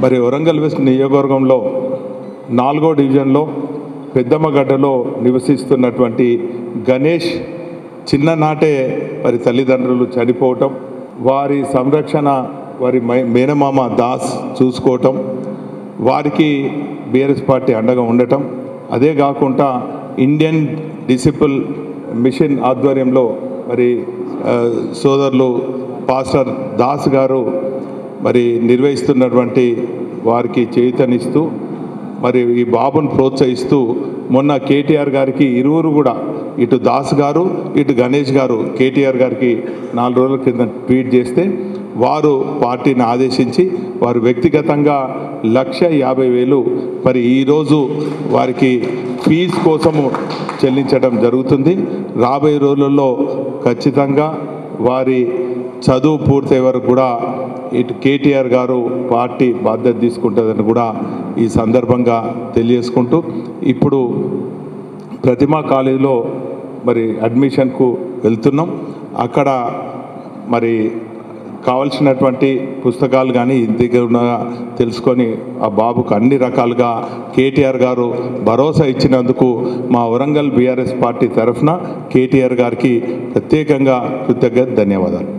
మరి వరంగల్ వెస్ట్ నియోజకవర్గంలో 4వ డివిజన్లో పెద్దమ్మగడ్డలో నివసిస్తున్నటువంటి గణేష్ చిన్ననాటే వారి తల్లిదండ్రులు చనిపోవటం, వారి సంరక్షణ వారి మేనమామ దాస్ చూసుకోవటం, వారికి బీఆర్ఎస్ పార్టీ అండగా ఉండటం, అదే కాకుండా ఇండియన్ డిసిపుల్ మిషన్ ఆధ్వర్యంలో మరి సోదరులు పాస్టర్ దాస్ గారు మరి నిర్వహిస్తున్నటువంటి వారికి చేయూతనిస్తూ మరి ఈ బాబును ప్రోత్సహిస్తూ మొన్న కేటీఆర్ గారికి ఇరువురు కూడా ఇటు దాస్ గారు ఇటు గణేష్ గారు కేటీఆర్ గారికి 4 రోజుల కింద ట్వీట్ చేస్తే వారు పార్టీని ఆదేశించి వారు వ్యక్తిగతంగా 1,50,000 మరి ఈరోజు వారికి ఫీజు కోసము చెల్లించడం జరుగుతుంది. రాబోయే రోజులలో ఖచ్చితంగా వారి చదువు పూర్తయ్యే వరకు కూడా ఇటు కేటీఆర్ గారు పార్టీ బాధ్యత తీసుకుంటుందని కూడా ఈ సందర్భంగా తెలియజేసుకుంటూ, ఇప్పుడు ప్రతిమా కాలేజీలో మరి అడ్మిషన్కు వెళ్తున్నాం. అక్కడ మరి కావలసినటువంటి పుస్తకాలు కానీ ఇంటికి తెలుసుకొని ఆ బాబుకు అన్ని రకాలుగా కేటీఆర్ గారు భరోసా ఇచ్చినందుకు మా వరంగల్ బీఆర్ఎస్ పార్టీ తరఫున కేటీఆర్ గారికి ప్రత్యేకంగా కృతజ్ఞత ధన్యవాదాలు.